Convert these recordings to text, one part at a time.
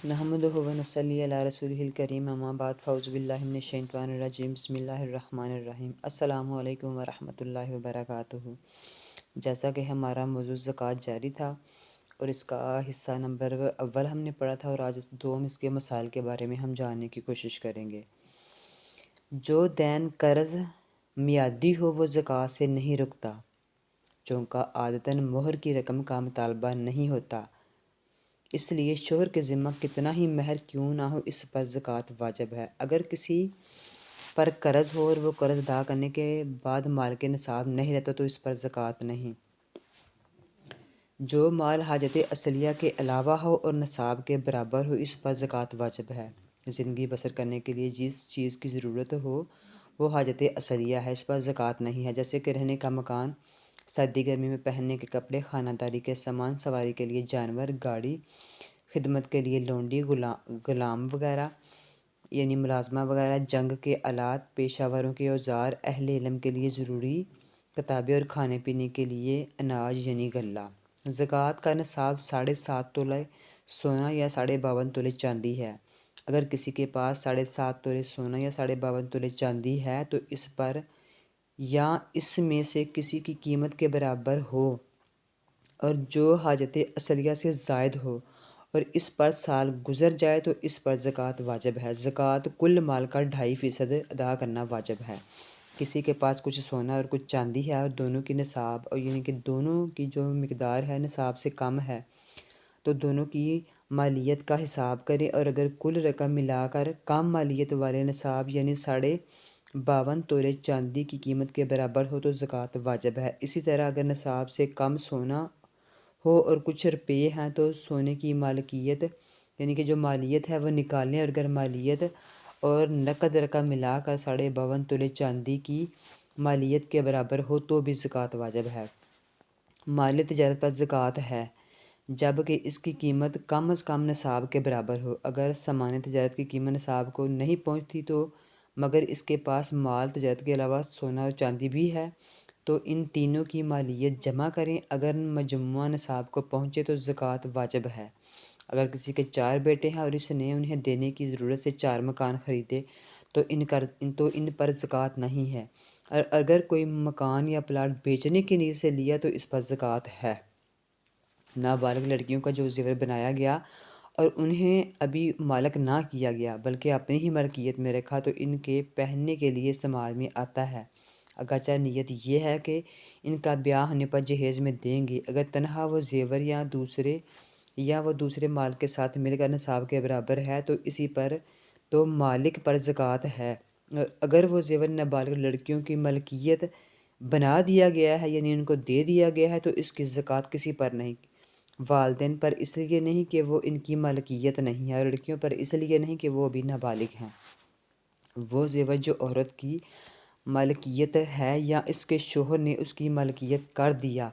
نحمدہ و نصلی علی رسولہ الکریم اما بعد فاعوذ باللہ من الشیطان الرجیم بسم اللہ الرحمن الرحیم السلام علیکم ورحمۃ اللہ وبرکاتہ۔ جیسا کہ ہمارا موضوع زکوٰۃ جاری تھا اور اس کا حصہ نمبر اول ہم نے پڑھا تھا، اور آج دوم اس کے مسائل کے بارے میں ہم جاننے کی کوشش کریں گے۔ جو دین قرض میعادی ہو وہ زکوٰۃ سے نہیں رکتا، چونکہ عادتاً مہر کی رقم کا مطالبہ نہیں ہوتا، اس لیے شوہر کے ذمہ کتنا ہی مہر کیوں نہ ہو اس پر زکوٰۃ واجب ہے۔ اگر کسی پر قرض ہو اور وہ قرض ادا کرنے کے بعد مال کے نصاب نہیں رہتا تو اس پر زکوٰۃ نہیں۔ جو مال حاجت اصلیہ کے علاوہ ہو اور نصاب کے برابر ہو اس پر زکوٰۃ واجب ہے۔ زندگی بسر کرنے کے لیے جس چیز کی ضرورت ہو وہ حاجت اصلیہ ہے، اس پر زکوٰۃ نہیں ہے، جیسے کہ رہنے کا مکان، سردی گرمی میں پہننے کے کپڑے، خانہ داری کے سامان، سواری کے لیے جانور، گاڑی، خدمت کے لیے لونڈی، غلام وغیرہ یعنی ملازمہ وغیرہ، جنگ کے آلات، پیشہ وروں کے اوزار، اہل علم کے لیے ضروری کتابیں اور کھانے پینے کے لیے اناج یعنی غلہ۔ زکوٰۃ کا نصاب 7.5 تولہ سونا یا 52.5 تولے چاندی ہے۔ اگر کسی کے پاس 7.5 تولے سونا یا 52.5 تولے چاندی ہے تو اس پر یا اس میں سے کسی کی قیمت کے برابر ہو اور جو حاجت اصلیہ سے زائد ہو اور اس پر سال گزر جائے تو اس پر زکوٰۃ واجب ہے۔ زکوٰۃ کل مال کا 2.5% ادا کرنا واجب ہے۔ کسی کے پاس کچھ سونا اور کچھ چاندی ہے اور دونوں کی نصاب اور یعنی کہ دونوں کی جو مقدار ہے نصاب سے کم ہے تو دونوں کی مالیت کا حساب کریں، اور اگر کل رقم ملا کر کم مالیت والے نصاب یعنی 52.5 تولے چاندی کی قیمت کے برابر ہو تو زکوٰۃ واجب ہے۔ اسی طرح اگر نصاب سے کم سونا ہو اور کچھ روپے ہیں تو سونے کی مالکیت یعنی کہ جو مالیت ہے وہ نکالیں، اور اگر مالیت اور نقد رقم ملا کر 52.5 تولے چاندی کی مالیت کے برابر ہو تو بھی زکوٰۃ واجب ہے۔ مال تجارت پر زکوٰۃ ہے جب کہ اس کی قیمت کم از کم نصاب کے برابر ہو۔ اگر سامان تجارت کی قیمت نصاب کو نہیں پہنچتی تو مگر اس کے پاس مال تجارت کے علاوہ سونا اور چاندی بھی ہے تو ان تینوں کی مالیت جمع کریں، اگر مجموعہ نصاب کو پہنچے تو زکوٰۃ واجب ہے۔ اگر کسی کے 4 بیٹے ہیں اور اس نے انہیں دینے کی ضرورت سے 4 مکان خریدے تو ان پر زکوٰۃ نہیں ہے، اور اگر کوئی مکان یا پلاٹ بیچنے کی نیت سے لیا تو اس پر زکوٰۃ ہے۔ نابالغ لڑکیوں کا جو زیور بنایا گیا اور انہیں ابھی مالک نہ کیا گیا بلکہ اپنی ہی ملکیت میں رکھا تو ان کے پہننے کے لیے استعمال میں آتا ہے، اگرچہ نیت یہ ہے کہ ان کا بیاہ ہونے پر جہیز میں دیں گے۔ اگر تنہا وہ زیور یا وہ دوسرے مال کے ساتھ مل کر نصاب کے برابر ہے تو اسی پر تو مالک پر زکوٰۃ ہے، اور اگر وہ زیور نابالغ لڑکیوں کی ملکیت بنا دیا گیا ہے یعنی ان کو دے دیا گیا ہے تو اس کی زکوٰۃ کسی پر نہیں، والدین پر اس لیے نہیں کہ وہ ان کی ملکیت نہیں ہے، اور لڑکیوں پر اس لیے نہیں کہ وہ ابھی نابالغ ہیں۔ وہ زیور جو عورت کی ملکیت ہے یا اس کے شوہر نے اس کی ملکیت کر دیا،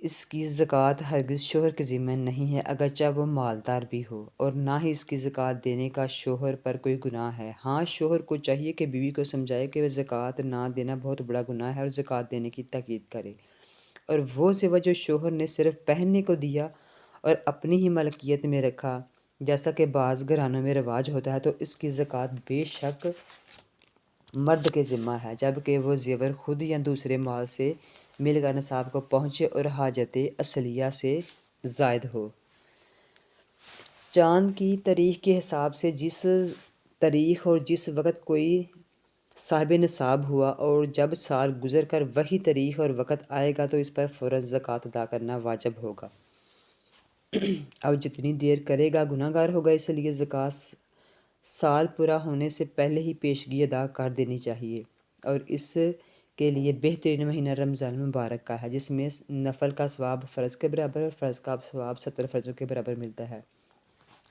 اس کی زکوٰۃ ہرگز شوہر کے ذمہ نہیں ہے، اگرچہ وہ مالدار بھی ہو، اور نہ ہی اس کی زکوٰۃ دینے کا شوہر پر کوئی گناہ ہے۔ ہاں، شوہر کو چاہیے کہ بیوی کو سمجھائے کہ وہ زکوٰۃ نہ دینا بہت بڑا گناہ ہے اور زکوٰۃ دینے کی تاکید کرے، اور وہ زیور جو شوہر نے صرف پہننے کو دیا اور اپنی ہی ملکیت میں رکھا جیسا کہ بعض گھرانوں میں رواج ہوتا ہے تو اس کی زکوٰۃ بے شک مرد کے ذمہ ہے، جبکہ وہ زیور خود یا دوسرے مال سے مل کر نصاب کو پہنچے اور حاجت اصلیہ سے زائد ہو۔ چاند کی تاریخ کے حساب سے جس تاریخ اور جس وقت کوئی صاحب نصاب ہوا اور جب سال گزر کر وہی تاریخ اور وقت آئے گا تو اس پر فوراً زکوٰۃ ادا کرنا واجب ہوگا۔ اب جتنی دیر کرے گا گناہ گار ہوگا، اس لیے زکوٰۃ سال پورا ہونے سے پہلے ہی پیشگی ادا کر دینی چاہیے، اور اس کے لیے بہترین مہینہ رمضان مبارک کا ہے جس میں نفل کا ثواب فرض کے برابر اور فرض کا ثواب 70 فرضوں کے برابر ملتا ہے۔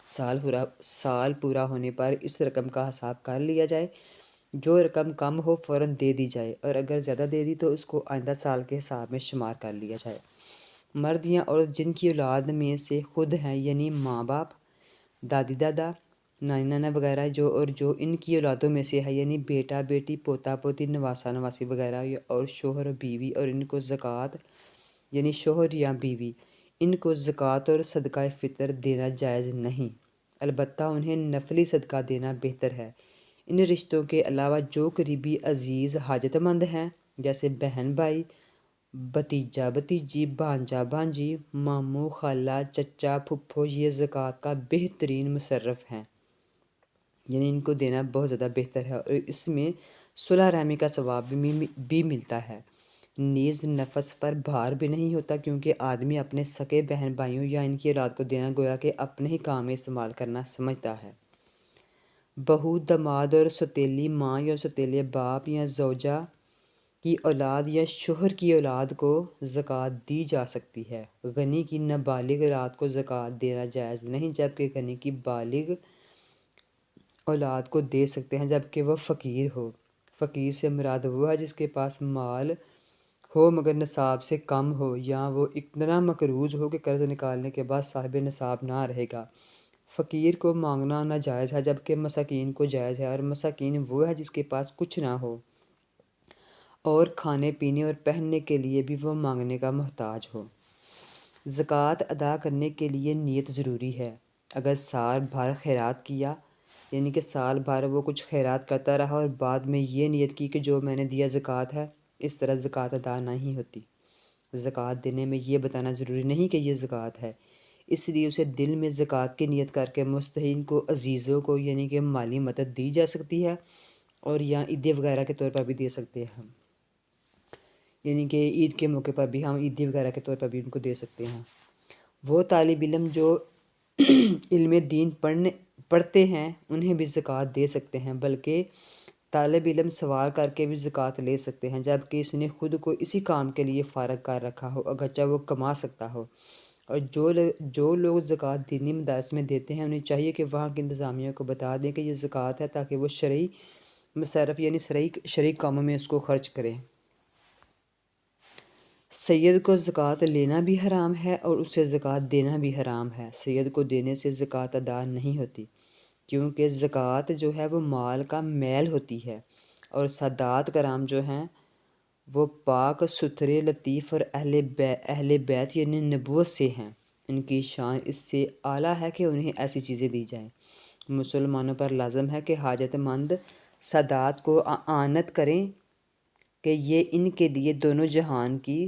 سال پورا ہونے پر اس رقم کا حساب کر لیا جائے، جو رقم کم ہو فوراً دے دی جائے، اور اگر زیادہ دے دی تو اس کو آئندہ سال کے حساب میں شمار کر لیا جائے۔ مرد یا عورت جن کی اولاد میں سے خود ہیں یعنی ماں باپ، دادی دادا، نانی نانا وغیرہ جو ان کی اولادوں میں سے ہے یعنی بیٹا بیٹی، پوتا پوتی، نواسہ نواسی وغیرہ، اور شوہر و بیوی، اور ان کو زکوٰۃ یعنی شوہر یا بیوی ان کو زکوٰۃ اور صدقہ فطر دینا جائز نہیں، البتہ انہیں نفلی صدقہ دینا بہتر ہے۔ ان رشتوں کے علاوہ جو قریبی عزیز حاجت مند ہیں، جیسے بہن بھائی، بھتیجا بھتیجی، بھانجا بھانجی، ماموں خالہ چچا پھپھو، یہ زکوٰۃ کا بہترین مصرف ہیں، یعنی ان کو دینا بہت زیادہ بہتر ہے، اور اس میں صلح رحمی کا ثواب بھی ملتا ہے۔ نیز نفس پر بھار بھی نہیں ہوتا، کیونکہ آدمی اپنے سگے بہن بھائیوں یا ان کی اولاد کو دینا گویا کہ اپنے ہی کام میں استعمال کرنا سمجھتا ہے۔ بہو، داماد اور سوتیلی ماں یا سوتیلے باپ یا زوجہ کی اولاد یا شوہر کی اولاد کو زکوٰۃ دی جا سکتی ہے۔ غنی کی نابالغ اولاد کو زکوٰۃ دینا جائز نہیں، جبکہ غنی کی بالغ اولاد کو دے سکتے ہیں، جبکہ وہ فقیر ہو۔ فقیر سے مراد وہ ہے جس کے پاس مال ہو مگر نصاب سے کم ہو، یا وہ اتنا مقروض ہو کہ قرض نکالنے کے بعد صاحب نصاب نہ رہے گا۔ فقیر کو مانگنا ناجائز ہے، جبکہ مساکین کو جائز ہے، اور مساکین وہ ہے جس کے پاس کچھ نہ ہو اور کھانے پینے اور پہننے کے لیے بھی وہ مانگنے کا محتاج ہو۔ زکوٰۃ ادا کرنے کے لیے نیت ضروری ہے۔ اگر سال بھر خیرات کیا، یعنی کہ سال بھر وہ کچھ خیرات کرتا رہا اور بعد میں یہ نیت کی کہ جو میں نے دیا زکوٰۃ ہے، اس طرح زکوٰۃ ادا نہیں ہوتی۔ زکوٰۃ دینے میں یہ بتانا ضروری نہیں کہ یہ زکوٰۃ ہے، اس لیے اسے دل میں زکوٰۃ کی نیت کر کے مستحقین کو، عزیزوں کو، یعنی کہ مالی مدد دی جا سکتی ہے، اور یا عیدیہ وغیرہ کے طور پر بھی دے سکتے ہیں ہم، یعنی کہ عید کے موقع پر بھی ہم عیدیہ وغیرہ کے طور پر بھی ان کو دے سکتے ہیں۔ وہ طالب علم جو علم دین پڑھتے ہیں انہیں بھی زکوٰۃ دے سکتے ہیں، بلکہ طالب علم سوال کر کے بھی زکوٰۃ لے سکتے ہیں، جبکہ اس نے خود کو اسی کام کے لیے فارغ کر رکھا ہو، اگرچہ وہ کما سکتا ہو۔ اور جو لوگ زکوٰۃ دینی مدارس میں دیتے ہیں، انہیں چاہیے کہ وہاں کی انتظامیہ کو بتا دیں کہ یہ زکوٰۃ ہے، تاکہ وہ شرعی مصرف یعنی شرعی کاموں میں اس کو خرچ کریں۔ سید کو زکوٰۃ لینا بھی حرام ہے اور اسے زکوٰۃ دینا بھی حرام ہے۔ سید کو دینے سے زکوٰۃ ادا نہیں ہوتی، کیونکہ زکوٰۃ جو ہے وہ مال کا میل ہوتی ہے، اور سادات کرام جو ہیں وہ پاک ستھرے، لطیف اور اہل بیت یعنی نبوت سے ہیں۔ ان کی شان اس سے اعلیٰ ہے کہ انہیں ایسی چیزیں دی جائیں۔ مسلمانوں پر لازم ہے کہ حاجت مند سادات کو اعانت کریں کہ یہ ان کے لیے دونوں جہان کی،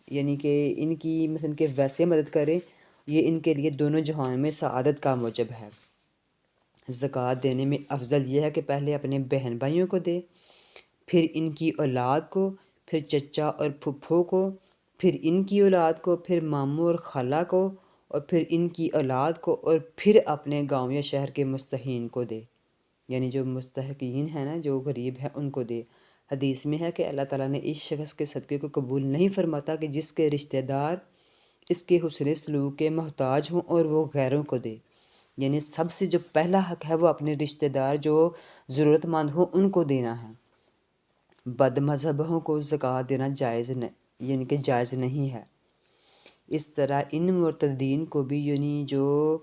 یعنی کہ ان کی مثلا کہ ویسے مدد کریں، یہ ان کے لیے دونوں جہان میں سعادت کا موجب ہے۔ زکوٰۃ دینے میں افضل یہ ہے کہ پہلے اپنے بہن بھائیوں کو دے، پھر ان کی اولاد کو، پھر چچا اور پھپھو کو، پھر ان کی اولاد کو، پھر ماموں اور خالہ کو، اور پھر ان کی اولاد کو، اور پھر اپنے گاؤں یا شہر کے مستحقین کو دے، یعنی جو مستحقین ہیں نا، جو غریب ہیں، ان کو دے۔ حدیث میں ہے کہ اللہ تعالیٰ نے اس شخص کے صدقے کو قبول نہیں فرماتا کہ جس کے رشتہ دار اس کے حسن سلوک کے محتاج ہوں اور وہ غیروں کو دے، یعنی سب سے جو پہلا حق ہے وہ اپنے رشتہ دار جو ضرورت مند ہوں ان کو دینا ہے۔ بد مذہبوں کو زکوٰۃ دینا یعنی کہ جائز نہیں ہے۔ اس طرح ان مرتدین کو بھی، یعنی جو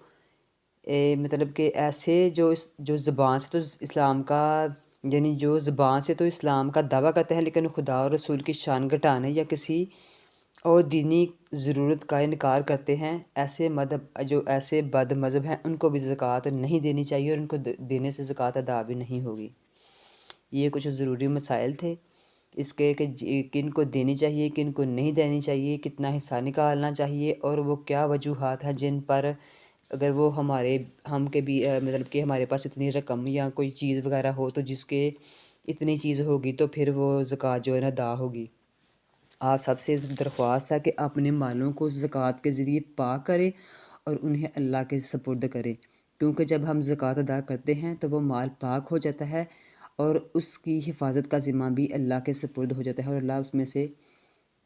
مطلب کہ ایسے جو زبان سے تو اسلام کا، یعنی جو زبان سے تو اسلام کا دعویٰ کرتے ہیں لیکن خدا اور رسول کی شان گھٹانے یا کسی اور دینی ضرورت کا انکار کرتے ہیں، ایسے بد مذہب ہیں، ان کو بھی زکوٰۃ نہیں دینی چاہیے، اور ان کو دینے سے زکوٰۃ ادا بھی نہیں ہوگی۔ یہ کچھ ضروری مسائل تھے اس کے کہ کن کو دینی چاہیے، کن کو نہیں دینی چاہیے، کتنا حصہ نکالنا چاہیے، اور وہ کیا وجوہات ہیں جن پر اگر وہ ہم کے بھی مطلب کہ ہمارے پاس اتنی رقم یا کوئی چیز وغیرہ ہو تو جس کے اتنی چیز ہوگی تو پھر وہ زکوٰۃ جو ہے نا ادا ہوگی۔ آپ سب سے درخواست ہے کہ اپنے مالوں کو زکوٰۃ کے ذریعے پاک کریں اور انہیں اللہ کے سپرد کریں، کیونکہ جب ہم زکوٰۃ ادا کرتے ہیں تو وہ مال پاک ہو جاتا ہے اور اس کی حفاظت کا ذمہ بھی اللہ کے سپرد ہو جاتا ہے، اور اللہ اس میں سے،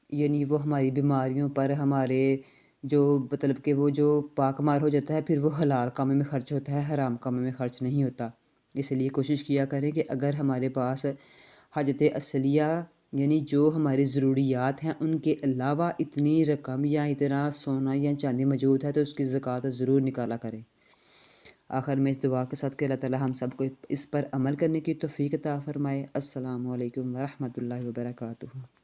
یعنی وہ ہماری بیماریوں پر، ہمارے جو مطلب کہ وہ جو پاک مال ہو جاتا ہے پھر وہ حلال کاموں میں خرچ ہوتا ہے، حرام کاموں میں خرچ نہیں ہوتا۔ اس لیے کوشش کیا کریں کہ اگر ہمارے پاس حاجت اصلیہ یعنی جو ہماری ضروریات ہیں ان کے علاوہ اتنی رقم یا اتنا سونا یا چاندی موجود ہے تو اس کی زکوٰۃ ضرور نکالا کریں۔ آخر میں اس دعا کے ساتھ کہ اللہ تعالیٰ ہم سب کو اس پر عمل کرنے کی توفیق عطا فرمائے۔ السلام علیکم ورحمۃ اللہ وبرکاتہ۔